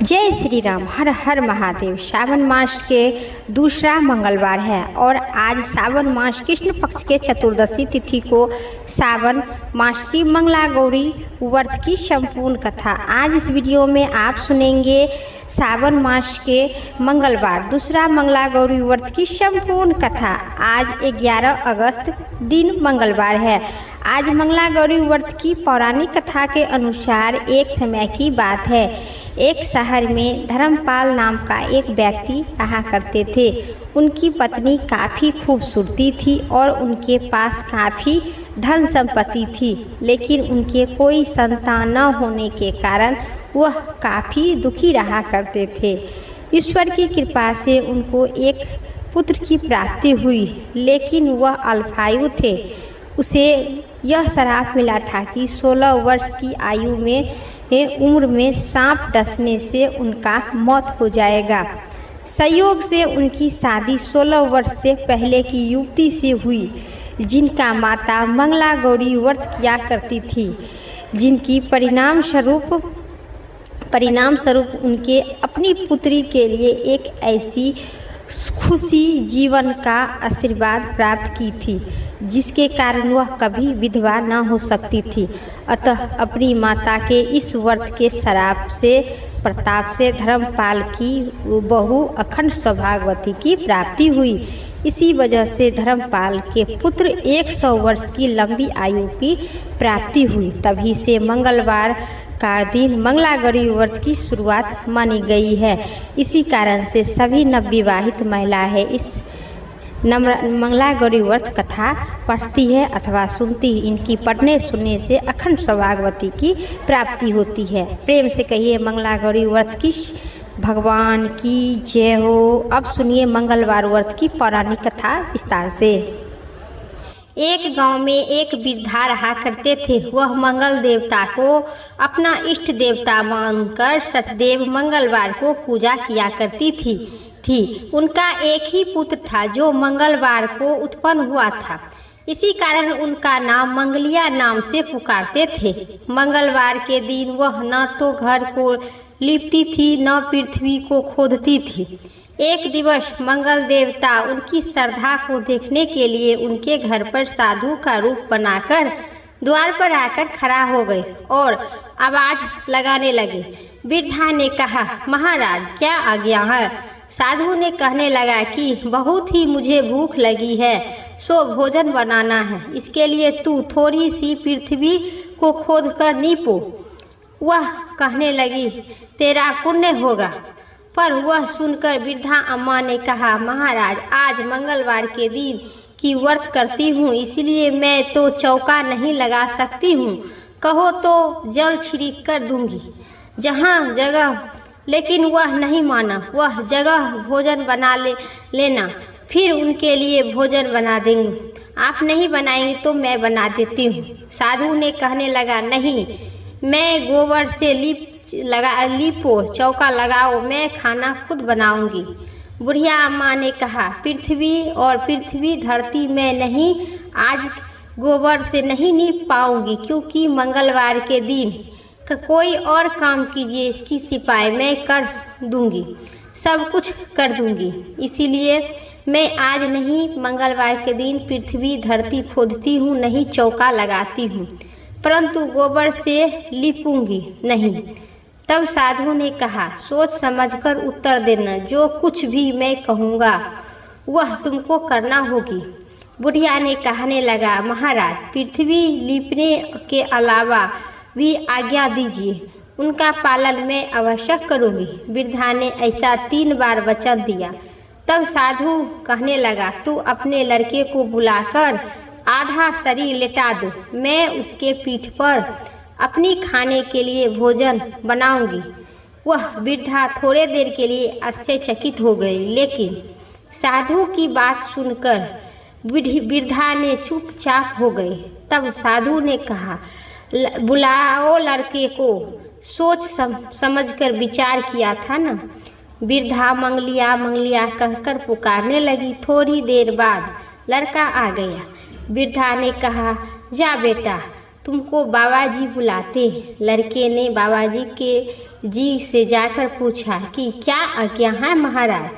जय श्री राम। हर हर महादेव। सावन मास के दूसरा मंगलवार है और आज सावन मास कृष्ण पक्ष के चतुर्दशी तिथि को सावन मास की मंगला गौरी व्रत की संपूर्ण कथा आज इस वीडियो में आप सुनेंगे। सावन मास के मंगलवार दूसरा मंगला गौरी व्रत की संपूर्ण कथा। आज 11 अगस्त दिन मंगलवार है। आज मंगला गौरी व्रत की पौराणिक कथा के अनुसार एक समय की बात है। एक शहर में धर्मपाल नाम का एक व्यक्ति रहा करते थे। उनकी पत्नी काफ़ी खूबसूरती थी और उनके पास काफ़ी धन संपत्ति थी, लेकिन उनके कोई संतान न होने के कारण वह काफ़ी दुखी रहा करते थे। ईश्वर की कृपा से उनको एक पुत्र की प्राप्ति हुई, लेकिन वह अल्पायु थे। उसे यह श्राप मिला था कि 16 वर्ष की आयु में उम्र में सांप डसने से उनका मौत हो जाएगा। संयोग से उनकी शादी 16 वर्ष से पहले की युवती से हुई, जिनका माता मंगला गौरी व्रत किया करती थी, जिनकी परिणाम स्वरूप उनके अपनी पुत्री के लिए एक ऐसी खुशी जीवन का आशीर्वाद प्राप्त की थी जिसके कारण वह कभी विधवा न हो सकती थी। अतः अपनी माता के इस व्रत के श्राप से प्रताप से धर्मपाल की बहू अखंड सौभाग्यवती की प्राप्ति हुई। इसी वजह से धर्मपाल के पुत्र 100 वर्ष की लंबी आयु की प्राप्ति हुई। तभी से मंगलवार का दिन मंगला गौरी व्रत की शुरुआत मानी गई है। इसी कारण से सभी नवविवाहित महिलाएं इस मंगला गौरी व्रत कथा पढ़ती है अथवा सुनती। इनकी पढ़ने सुनने से अखंड सौभाग्यवती की प्राप्ति होती है। प्रेम से कहिए मंगला गौरी व्रत की भगवान की जय हो। अब सुनिए मंगलवार व्रत की पौराणिक कथा विस्तार से। एक गांव में एक वृद्धा रहा करते थे। वह मंगल देवता को अपना इष्ट देवता मानकर सचदेव मंगलवार को पूजा किया करती थी। उनका एक ही पुत्र था जो मंगलवार को उत्पन्न हुआ था। इसी कारण उनका नाम मंगलिया नाम से पुकारते थे। मंगलवार के दिन वह न तो घर को लिपती थी न पृथ्वी को खोदती थी। एक दिवस मंगल देवता उनकी श्रद्धा को देखने के लिए उनके घर पर साधु का रूप बनाकर द्वार पर आकर खड़ा हो गए और आवाज लगाने लगे। वृद्धा ने कहा, महाराज क्या आज्ञा है? साधु ने कहने लगा कि बहुत ही मुझे भूख लगी है, सो भोजन बनाना है। इसके लिए तू थोड़ी सी पृथ्वी को खोद कर नीपो। वह कहने लगी, तेरा पुण्य होगा। पर वह सुनकर वृद्धा अम्मा ने कहा, महाराज आज मंगलवार के दिन की व्रत करती हूँ, इसलिए मैं तो चौका नहीं लगा सकती हूँ। कहो तो जल छिड़क कर दूंगी जहाँ जगह। लेकिन वह नहीं माना। वह जगह भोजन बना लेना, फिर उनके लिए भोजन बना देंगे। आप नहीं बनाएंगे तो मैं बना देती हूँ। साधु ने कहने लगा, नहीं, मैं गोबर से लीपो, चौका लगाओ, मैं खाना खुद बनाऊंगी। बुढ़िया अम्मा ने कहा, पृथ्वी धरती में नहीं, आज गोबर से नहीं नीप पाऊंगी, क्योंकि मंगलवार के दिन कोई और काम कीजिए, इसकी सिपाही मैं कर दूंगी, सब कुछ कर दूंगी। इसीलिए मैं आज नहीं मंगलवार के दिन पृथ्वी धरती खोदती हूँ, नहीं चौका लगाती हूँ, परंतु गोबर से लिपूंगी नहीं। तब साधु ने कहा, सोच समझकर उत्तर देना, जो कुछ भी मैं कहूँगा वह तुमको करना होगी। बुढ़िया ने कहने लगा, महाराज पृथ्वी लीपने के अलावा भी आज्ञा दीजिए, उनका पालन मैं अवश्य करूँगी। वृद्धा ने ऐसा 3 बार वचन दिया। तब साधु कहने लगा, तू अपने लड़के को बुलाकर आधा शरीर लेटा दो, मैं उसके पीठ पर अपनी खाने के लिए भोजन बनाऊंगी। वह वृद्धा थोड़े देर के लिए आश्चर्यचकित हो गई, लेकिन साधु की बात सुनकर वृद्धा ने चुपचाप हो गई। तब साधु ने कहा, बुलाओ लड़के को, सोच समझकर विचार किया था ना। वृद्धा मंगलिया मंगलिया कहकर पुकारने लगी। थोड़ी देर बाद लड़का आ गया। वृद्धा ने कहा, जा बेटा, तुमको बाबा जी बुलाते। लड़के ने बाबा जी जी से जाकर पूछा कि क्या आज्ञा है महाराज।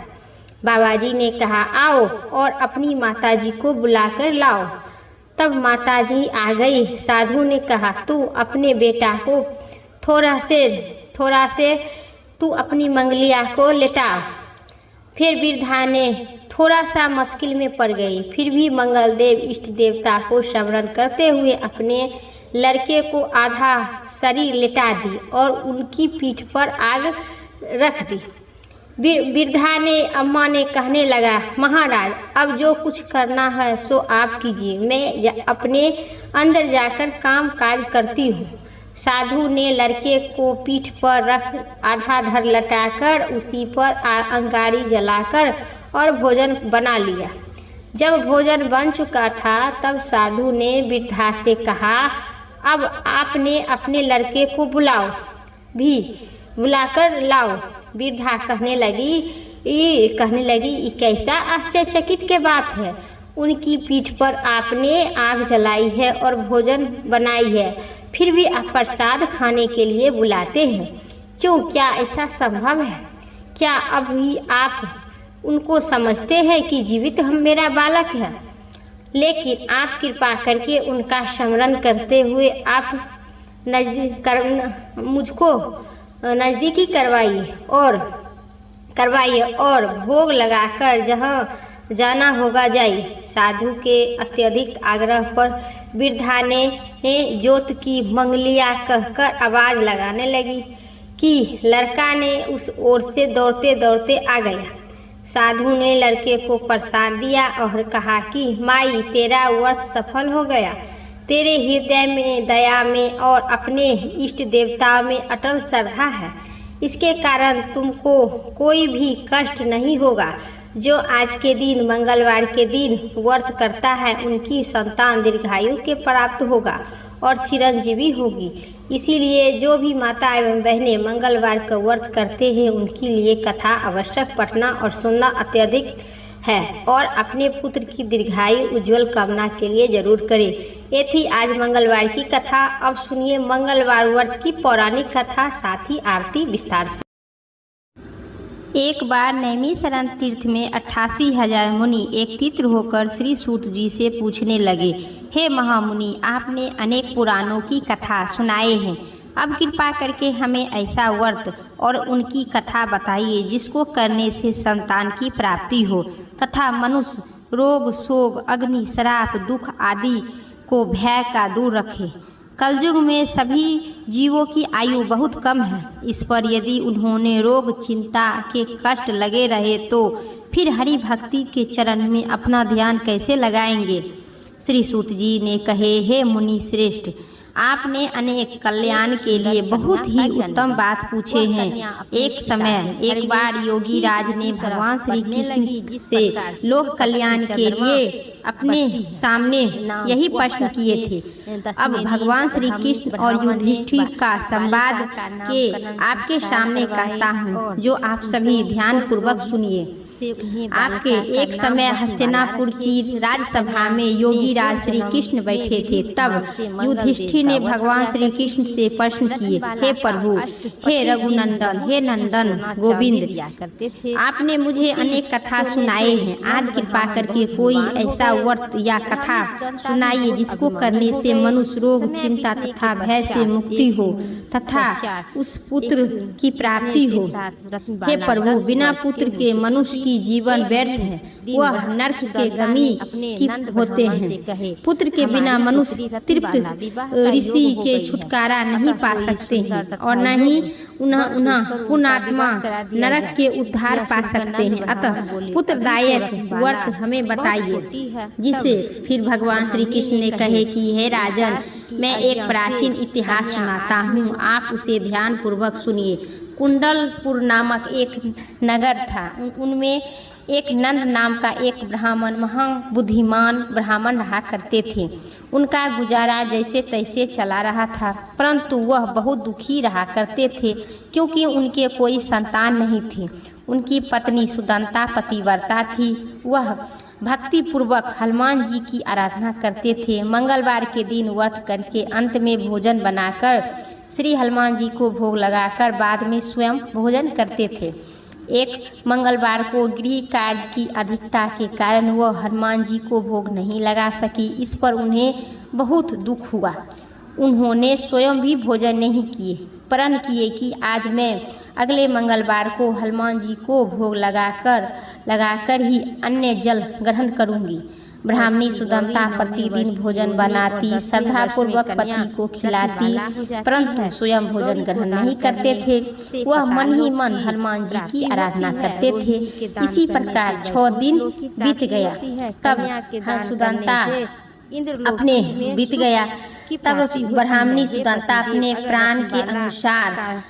बाबा जी ने कहा, आओ और अपनी माताजी को बुलाकर लाओ। तब माताजी आ गई। साधु ने कहा, तू अपने बेटा को थोड़ा से तू अपनी मंगलिया को लेटा। फिर वृद्धा ने थोड़ा सा मुश्किल में पड़ गई, फिर भी मंगलदेव इष्ट देवता को स्मरण करते हुए अपने लड़के को आधा शरीर लेटा दी और उनकी पीठ पर आग रख दी। वृद्धा ने अम्मा ने कहने लगा, महाराज अब जो कुछ करना है सो आप कीजिए, मैं अपने अंदर जाकर काम काज करती हूँ। साधु ने लड़के को पीठ पर रख आधा धर लटाकर उसी पर अंगारी जलाकर और भोजन बना लिया। जब भोजन बन चुका था तब साधु ने वृद्धा से कहा, अब आपने अपने लड़के को बुलाकर लाओ। वृद्धा कहने लगी ये कैसा आश्चर्यचकित के बात है। उनकी पीठ पर आपने आग जलाई है और भोजन बनाई है, फिर भी आप प्रसाद खाने के लिए बुलाते हैं। क्यों, क्या ऐसा संभव है? क्या अभी आप उनको समझते हैं कि जीवित हम मेरा बालक है? लेकिन आप कृपा करके उनका स्मरण करते हुए आप मुझको नज़दीकी करवाइए और भोग लगाकर जहाँ जाना होगा जाइए। साधु के अत्यधिक आग्रह पर वृद्धा ने जोत की मंगलिया कहकर आवाज़ लगाने लगी कि लड़का ने उस ओर से दौड़ते दौड़ते आ गया। साधु ने लड़के को प्रसाद दिया और कहा कि माई, तेरा व्रत सफल हो गया। तेरे हृदय में दया में और अपने इष्ट देवता में अटल श्रद्धा है, इसके कारण तुमको कोई भी कष्ट नहीं होगा। जो आज के दिन मंगलवार के दिन व्रत करता है उनकी संतान दीर्घायु के प्राप्त होगा और चिरंजीवी होगी। इसीलिए जो भी माता एवं बहनें मंगलवार का व्रत करते हैं उनके लिए कथा अवश्य पढ़ना और सुनना अत्यधिक है और अपने पुत्र की दीर्घायु उज्जवल कामना के लिए जरूर करें। ये थी आज मंगलवार की कथा। अब सुनिए मंगलवार व्रत की पौराणिक कथा, साथ ही आरती विस्तार से। एक बार नैमिषारण्य तीर्थ में 88,000 मुनि एकत्रित होकर श्री सूत जी से पूछने लगे, हे महामुनि, आपने अनेक पुराणों की कथा सुनाए हैं, अब कृपा करके हमें ऐसा व्रत और उनकी कथा बताइए जिसको करने से संतान की प्राप्ति हो तथा मनुष्य रोग शोक अग्नि श्राप दुख आदि को भय का दूर रखे। कलयुग में सभी जीवों की आयु बहुत कम है। इस पर यदि उन्होंने रोग चिंता के कष्ट लगे रहे तो फिर हरि भक्ति के चरण में अपना ध्यान कैसे लगाएंगे। श्री सूत जी ने कहे, हे मुनि श्रेष्ठ, आपने अनेक कल्याण के लिए बहुत ही उत्तम बात पूछे हैं। एक बार योगी राज ने भगवान श्री कृष्ण से लोक कल्याण के लिए अपने सामने यही प्रश्न किए थे। अब भगवान श्री कृष्ण और युधिष्ठिर का संवाद के आपके सामने कहता हूँ, जो आप सभी ध्यान पूर्वक सुनिए। आपके एक समय हस्तिनापुर की राजसभा में योगी राज श्री कृष्ण बैठे थे। तब युधिष्ठिर ने भगवान श्री कृष्ण से प्रश्न किए, हे प्रभु, हे रघुनंदन, हे नंदन गोविंद, आपने मुझे अनेक कथा सुनाए हैं, आज कृपा करके कोई ऐसा व्रत या कथा सुनाइए जिसको करने से मनुष्य रोग चिंता तथा भय से मुक्ति हो तथा उस पुत्र की प्राप्ति हो। हे प्रभु, बिना पुत्र के मनुष्य की जीवन व्यर्थ है, वह नरक के गमी की होते हैं। पुत्र के बिना मनुष्य तृप्त ऋषि के छुटकारा नहीं पा सकते हैं और न ही उन्हें पुण्यात्मा नरक के उद्धार पा सकते हैं। अतः पुत्रदायक व्रत हमें बताइए। जिसे फिर भगवान श्री कृष्ण ने कहे कि हे राजन, मैं एक प्राचीन इतिहास सुनाता हूँ, आप उसे ध्यान पूर्वक सुनिए। कुंडलपुर नामक एक नगर था। उनमें एक नंद नाम का एक ब्राह्मण महाबुद्धिमान ब्राह्मण रहा करते थे। उनका गुजारा जैसे तैसे चला रहा था, परंतु वह बहुत दुखी रहा करते थे क्योंकि उनके कोई संतान नहीं थे। उनकी पत्नी सुदंता पतिव्रता थी। वह भक्ति पूर्वक हनुमान जी की आराधना करते थे। मंगलवार के दिन व्रत करके अंत में भोजन बनाकर श्री हनुमान जी को भोग लगाकर बाद में स्वयं भोजन करते थे। एक मंगलवार को गृह कार्य की अधिकता के कारण वह हनुमान जी को भोग नहीं लगा सकी। इस पर उन्हें बहुत दुख हुआ। उन्होंने स्वयं भी भोजन नहीं किए, प्रण किए कि आज मैं अगले मंगलवार को हनुमान जी को भोग लगाकर ही अन्य जल ग्रहण करूंगी। ब्राह्मणी सुदंता प्रतिदिन भोजन बनाती, श्रद्धापूर्वक पति को खिलाती, परंतु स्वयं भोजन ग्रहण नहीं करते थे। वह मन ही मन हनुमान जी की आराधना करते थे। इसी प्रकार 6 दिन बीत गया। तब सुदंता अपने बीत गया तब ब्राह्मणी सुदंता अपने प्राण के अनुसार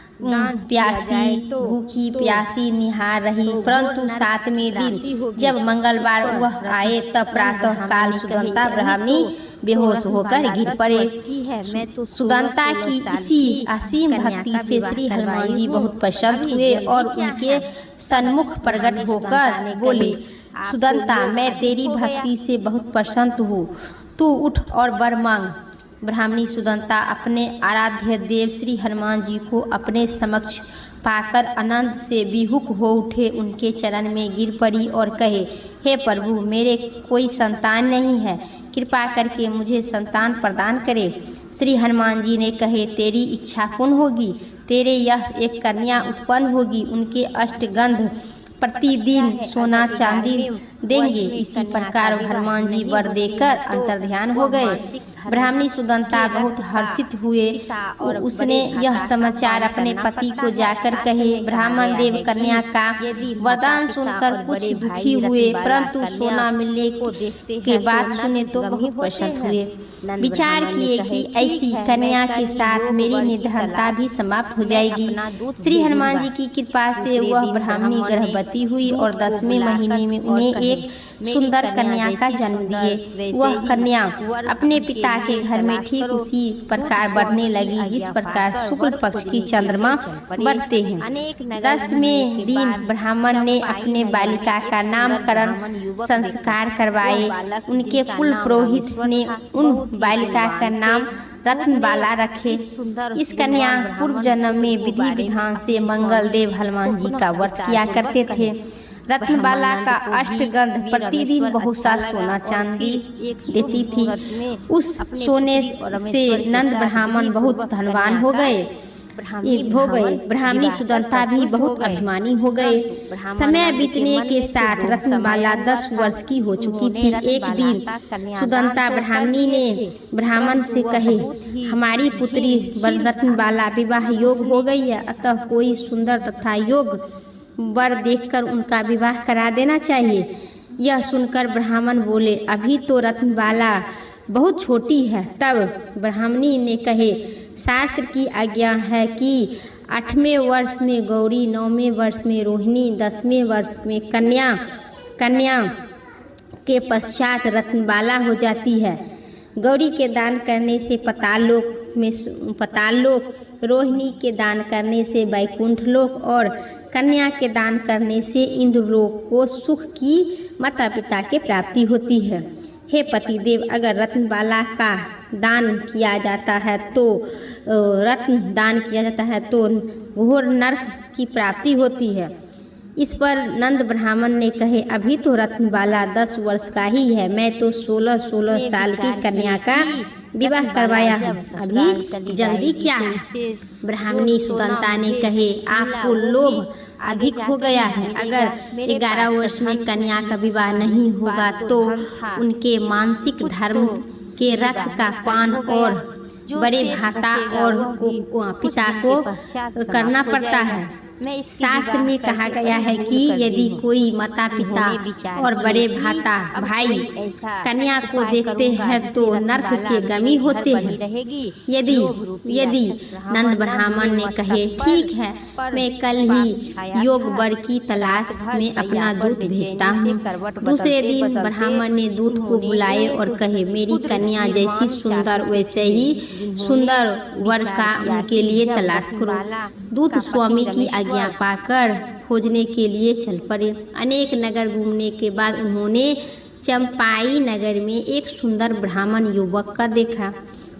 प्यासी भूखी प्यासी निहार रही। परंतु 7वें दिन जब मंगलवार वह आए तब प्रातः काल सुदंता ब्राह्मणी बेहोश होकर गिर पड़े। सुदंता की इसी असीम भक्ति से श्री हनुमान जी बहुत प्रसन्न हुए और उनके सन्मुख प्रकट होकर बोले, सुदंता, मैं तेरी भक्ति से बहुत प्रसन्न हूँ, तू उठ और वर मांग। ब्राह्मणी सुदंता अपने आराध्य देव श्री हनुमान जी को अपने समक्ष पाकर आनंद से विहुक हो उठे, उनके चरण में गिर पड़ी और कहे, हे प्रभु, मेरे कोई संतान नहीं है, कृपा करके मुझे संतान प्रदान करे। श्री हनुमान जी ने कहे, तेरी इच्छा पूर्ण होगी, तेरे यह एक कन्या उत्पन्न होगी, उनके अष्टगंध प्रतिदिन सोना चांदी देंगे। इसी प्रकार हनुमान जी वर देकर अंतर्ध्यान हो गए। ब्राह्मणी सुदंता बहुत हर्षित हुए और उसने यह समाचार अपने पति को जाकर कहे। ब्राह्मण देव कन्या का वरदान सुनकर कुछ दुखी हुए, परंतु सोना मिलने के बाद सुने तो बहुत प्रसन्न हुए। विचार किए कि ऐसी कन्या के साथ मेरी निर्धनता भी समाप्त हो जाएगी। श्री हनुमान जी की कृपा से वह ब्राह्मणी गर्भवती हुई और 10वें महीने में उन्हें एक सुंदर कन्या का जन्म दिए। वह कन्या अपने पिता के घर में ठीक उसी प्रकार बढ़ने लगी जिस प्रकार शुक्ल पक्ष की चंद्रमा बढ़ते हैं। 10वें दिन ब्राह्मण ने अपने बालिका का नामकरण संस्कार करवाए। उनके कुल पुरोहित ने उन बालिका का नाम रत्नबाला रखे। इस कन्या पूर्व जन्म में विधि विधान से मंगल देव हनुमान जी का व्रत किया करते थे। रत्नबाला का अष्टगंध प्रतिदिन बहुत सा सोना चांदी देती थी। उस सोने से नंद ब्राह्मण बहुत धनवान हो गए। ब्राह्मणी सुदंता भी बहुत अभिमानी हो गए। समय बीतने के साथ रत्नबाला 10 वर्ष की हो चुकी थी। एक दिन सुदंता ब्राह्मणी ने ब्राह्मण से कहे, हमारी पुत्री रत्नबाला विवाह योग हो गई है, अतः कोई सुंदर तथा योग वर देखकर उनका विवाह करा देना चाहिए। यह सुनकर ब्राह्मण बोले, अभी तो रत्नबाला बहुत छोटी है। तब ब्राह्मणी ने कहे, शास्त्र की आज्ञा है कि 8वें वर्ष में गौरी, 9वें वर्ष में रोहिणी, 10वें वर्ष में कन्या के पश्चात रत्नबाला हो जाती है। गौरी के दान करने से पाताल लोक, रोहिणी के दान करने से वैकुंठ लोक और कन्या के दान करने से इंद्रलोक को सुख की माता पिता के प्राप्ति होती है। हे पतिदेव, अगर रत्नबाला का दान किया जाता है तो घोर नरक की प्राप्ति होती है। इस पर नंद ब्राह्मण ने कहे, अभी तो रत्नबाला 10 वर्ष का ही है, मैं तो 16 साल की कन्या का विवाह करवाया हूँ, अभी जल्दी क्या है। ब्राह्मणी सुदंता ने कहे, आपको लोभ अधिक हो गया है। अगर 11 वर्ष में कन्या का विवाह नहीं होगा तो उनके मानसिक धर्म के रक्त का पान और बड़े भ्राता और पिता को करना पड़ता है। शास्त्र में कहा गया है कि यदि कोई माता पिता और बड़े भ्राता भाई कन्या को देखते हैं तो नरक के गमी होते हैं। यदि नंद ब्राह्मण ने कहे, ठीक है, मैं कल ही योग वर की तलाश में अपना दूत भेजता हूँ। दूसरे दिन ब्राह्मण ने दूत को बुलाए और कहे, मेरी कन्या जैसी सुंदर वैसे ही सुंदर वर का उनके लिए तलाश करो। दूत स्वामी की आज्ञा पाकर खोजने के लिए चल पड़े। अनेक नगर घूमने के बाद उन्होंने चंपाई नगर में एक सुंदर ब्राह्मण युवक का देखा।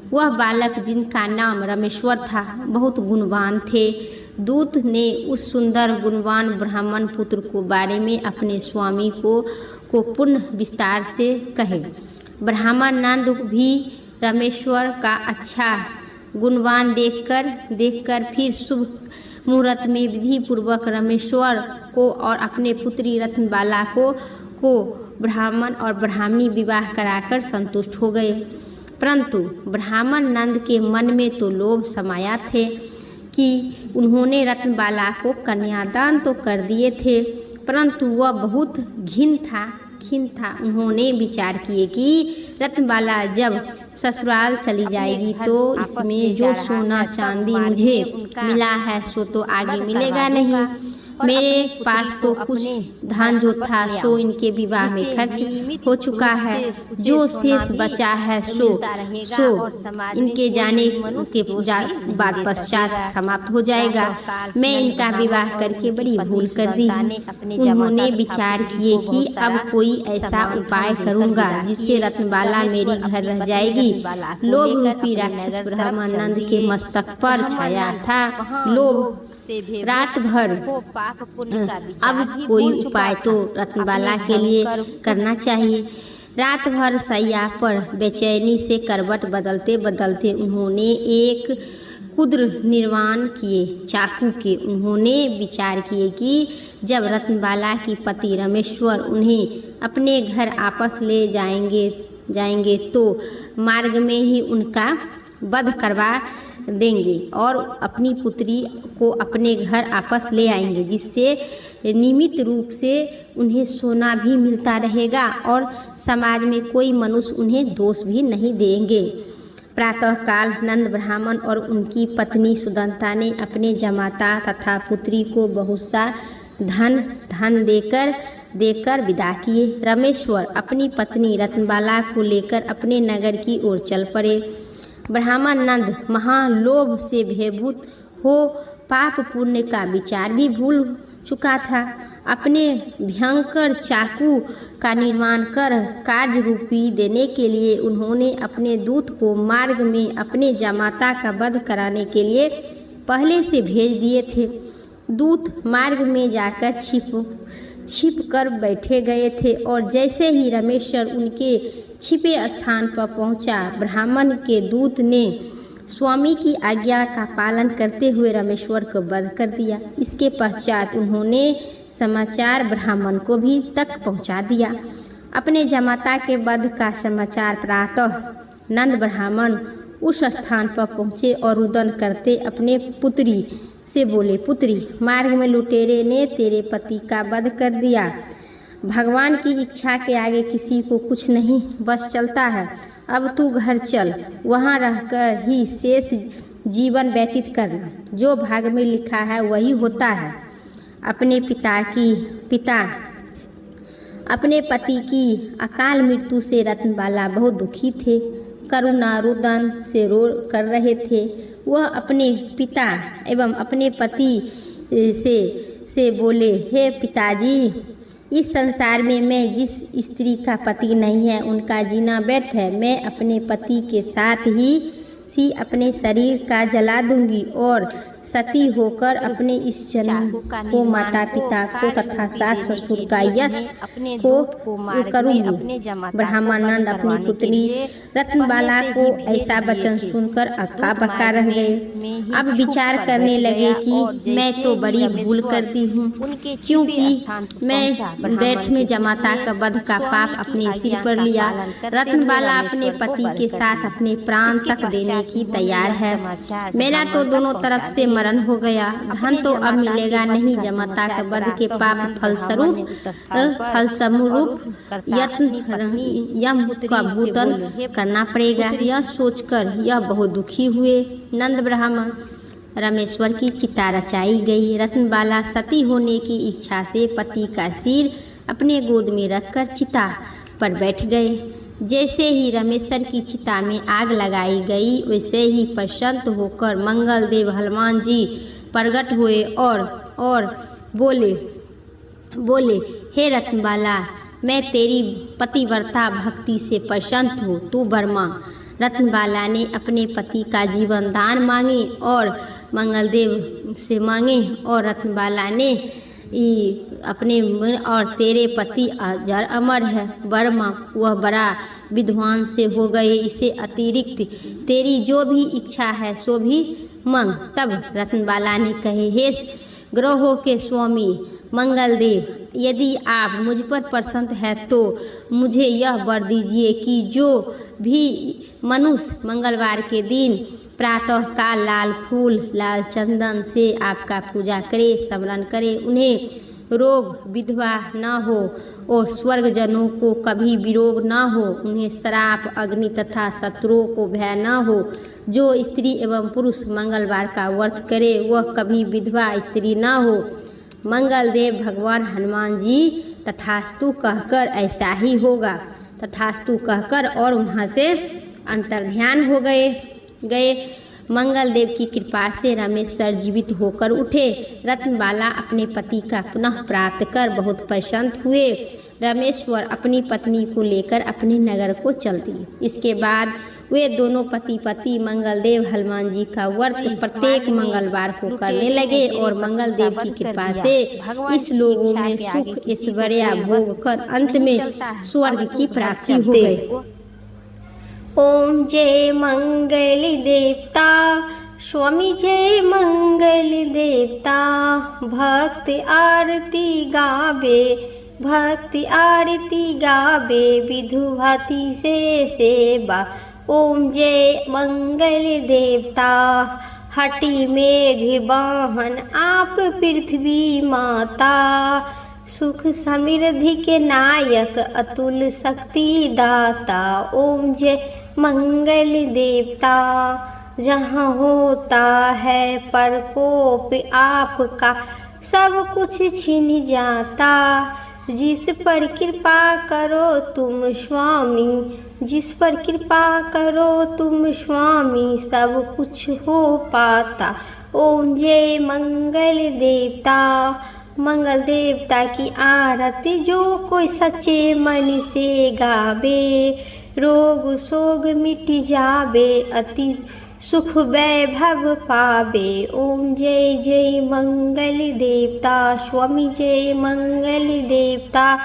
वह बालक जिनका नाम रामेश्वर था बहुत गुणवान थे। दूत ने उस सुंदर गुणवान ब्राह्मण पुत्र को बारे में अपने स्वामी को पुनः विस्तार से कहे। ब्राह्मण नंद भी रामेश्वर का अच्छा गुणवान देखकर फिर शुभ मुहूर्त में विधि पूर्वक रामेश्वर को और अपने पुत्री रत्नबाला को ब्राह्मण और ब्राह्मणी विवाह कराकर संतुष्ट हो गए। परंतु ब्राह्मण नंद के मन में तो लोभ समाया थे कि उन्होंने रत्नबाला को कन्यादान तो कर दिए थे, परंतु वह बहुत खिन्न था। उन्होंने विचार किए कि रत्नबाला जब ससुराल चली जाएगी तो इसमें जो सोना चांदी मुझे मिला है सो तो आगे मिलेगा नहीं। मेरे पास तो कुछ धन जो था सो इनके विवाह में खर्च हो चुका है, जो शेष बचा है सो इनके जाने के बाद पश्चात समाप्त हो जाएगा। मैं इनका विवाह करके बड़ी भूल कर दी। उन्होंने विचार किए कि अब कोई ऐसा उपाय करूंगा जिससे रत्नबाला मेरी घर रह जाएगी। लोभ रूपी राक्षस ब्राह्मण नंद के मस्तक पर छाया था। लोभ रात भर अब कोई उपाय तो रत्नबाला के लिए करना चाहिए। रात भर सैया पर बेचैनी से करवट बदलते बदलते उन्होंने एक कुद्र निर्माण किए चाकू के। उन्होंने विचार किए कि जब रत्नबाला की पति रामेश्वर उन्हें अपने घर वापस ले जाएंगे तो मार्ग में ही उनका वध करवा देंगे और अपनी पुत्री को अपने घर वापस ले आएंगे, जिससे नियमित रूप से उन्हें सोना भी मिलता रहेगा और समाज में कोई मनुष्य उन्हें दोष भी नहीं देंगे। प्रातःकाल नंद ब्राह्मण और उनकी पत्नी सुदंता ने अपने जमाता तथा पुत्री को बहुत सा धन देकर विदा किए। रामेश्वर अपनी पत्नी रत्नबाला को लेकर अपने नगर की ओर चल पड़े। ब्राह्मण नंद महालोभ से भयभूत हो पाप पुण्य का विचार भी भूल चुका था। अपने भयंकर चाकू का निर्माण कर कार्य रूपी देने के लिए उन्होंने अपने दूत को मार्ग में अपने जमाता का वध कराने के लिए पहले से भेज दिए थे। दूत मार्ग में जाकर छिप कर बैठे गए थे और जैसे ही रामेश्वर उनके छिपे स्थान पर पहुंचा, ब्राह्मण के दूत ने स्वामी की आज्ञा का पालन करते हुए रामेश्वर को वध कर दिया। इसके पश्चात उन्होंने समाचार ब्राह्मण को भी तक पहुंचा दिया। अपने जमाता के वध का समाचार प्रातः नंद ब्राह्मण उस स्थान पर पहुँचे और रुदन करते अपने पुत्री से बोले, पुत्री, मार्ग में लुटेरे ने तेरे पति का वध कर दिया। भगवान की इच्छा के आगे किसी को कुछ नहीं बस चलता है। अब तू घर चल, वहाँ रहकर ही शेष जीवन व्यतीत करना। जो भाग में लिखा है वही होता है। अपने पति की अकाल मृत्यु से रत्नबाला बहुत दुखी थे, करुणा रुदन से रो कर रहे थे। वह अपने पिता एवं अपने पति से बोले, हे पिताजी, इस संसार में मैं जिस स्त्री का पति नहीं है उनका जीना व्यर्थ है। मैं अपने पति के साथ ही अपने शरीर का जला दूंगी और सती होकर अपने इस जन्म को माता पिता को तथा सास ससुर का यश को करूंगी। ब्राह्मण नंद अपनी पुत्री रत्नबाला को ऐसा वचन सुनकर अक्का बक्का रह गए। अब विचार करने लगे कि मैं तो बड़ी भूल करती हूँ, क्योंकि मैं बैठ में जमाता का वध का पाप अपने सिर पर लिया। रत्नबाला अपने पति के साथ अपने प्राण तक देने की तैयार है। मेरा तो दोनों तरफ से मरण हो गया। धन तो अब मिलेगा नहीं। जमाता का वध के पाप फलस्वरूप यम का भूतन करना पड़ेगा। यह सोचकर यह बहुत दुखी हुए। नंद ब्राह्मण रामेश्वर की चिता रचाई गई। रत्नबाला सती होने की इच्छा से पति का सिर अपने गोद में रखकर चिता पर बैठ गए। जैसे ही रामेश्वर की चिता में आग लगाई गई, वैसे ही प्रसन्न होकर मंगल देव हनुमान जी प्रकट हुए और बोले, हे रत्नबाला, मैं तेरी पतिव्रता भक्ति से प्रसन्न हूँ। तू वर्मा रत्नबाला ने अपने पति का जीवन दान मांगे और मंगलदेव से मांगे, और रत्नबाला ने अपने और तेरे पति अजर अमर है वर्मा, वह बड़ा विद्वान से हो गए, इसे अतिरिक्त तेरी जो भी इच्छा है सो भी मांग। तब रत्नबाला ने कहे, हे ग्रहों के स्वामी मंगलदेव, यदि आप मुझ पर प्रसन्न है तो मुझे यह वर दीजिए कि जो भी मनुष्य मंगलवार के दिन प्रातः काल लाल फूल लाल चंदन से आपका पूजा करे, स्मरण करे, उन्हें रोग विधवा न हो और स्वर्ग जनों को कभी विरोग न हो, उन्हें श्राप अग्नि तथा शत्रुओं को भय न हो। जो स्त्री एवं पुरुष मंगलवार का व्रत करे वह कभी विधवा स्त्री न हो। मंगलदेव भगवान हनुमान जी तथास्तु कहकर ऐसा ही होगा, तथास्तु कहकर और वहाँ से अंतर्ध्यान हो गए। मंगलदेव की कृपा से रमेश्वर जीवित होकर उठे। रत्नबाला अपने पति का पुनः प्राप्त कर बहुत प्रसन्न हुए। रमेश्वर अपनी पत्नी को लेकर अपने नगर को चल दिए। इसके बाद वे दोनों पति मंगलदेव हनुमान जी का व्रत प्रत्येक मंगलवार को करने लगे और मंगलदेव की कृपा से इस लोगों में सुख ऐश्वर्य भोग कर अंत में स्वर्ग की प्राप्ति हो गई। ओम जय मंगल देवता स्वामी जय मंगल देवता, भक्ति आरती गावे विधुभाति से सेवा। ओम जय मंगल देवता, हटी मेघ वाहन आप पृथ्वी माता, सुख समृद्धि के नायक अतुल शक्ति दाता। ओम जय मंगल देवता, जहाँ होता है प्रकोप आपका सब कुछ छिन जाता, जिस पर कृपा करो तुम स्वामी, जिस पर कृपा करो तुम स्वामी सब कुछ हो पाता। ओम जय मंगल देवता, मंगल देवता की आरती जो कोई सच्चे मन से गावे, रोग शोग मिट जावे अति सुख वैभव पावे। ओम जय जय मंगल देवता स्वामी जय मंगल देवता।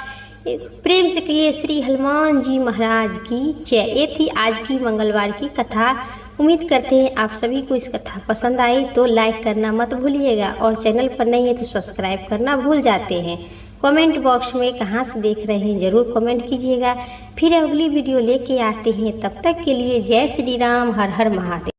प्रेम से कहिए श्री हनुमान जी महाराज की जय। ये थी आज की मंगलवार की कथा। उम्मीद करते हैं आप सभी को इस कथा पसंद आई, तो लाइक करना मत भूलिएगा और चैनल पर नहीं है तो सब्सक्राइब करना भूल जाते हैं। कमेंट बॉक्स में कहाँ से देख रहे हैं ज़रूर कमेंट कीजिएगा। फिर अगली वीडियो लेके आते हैं, तब तक के लिए जय श्री राम, हर हर महादेव।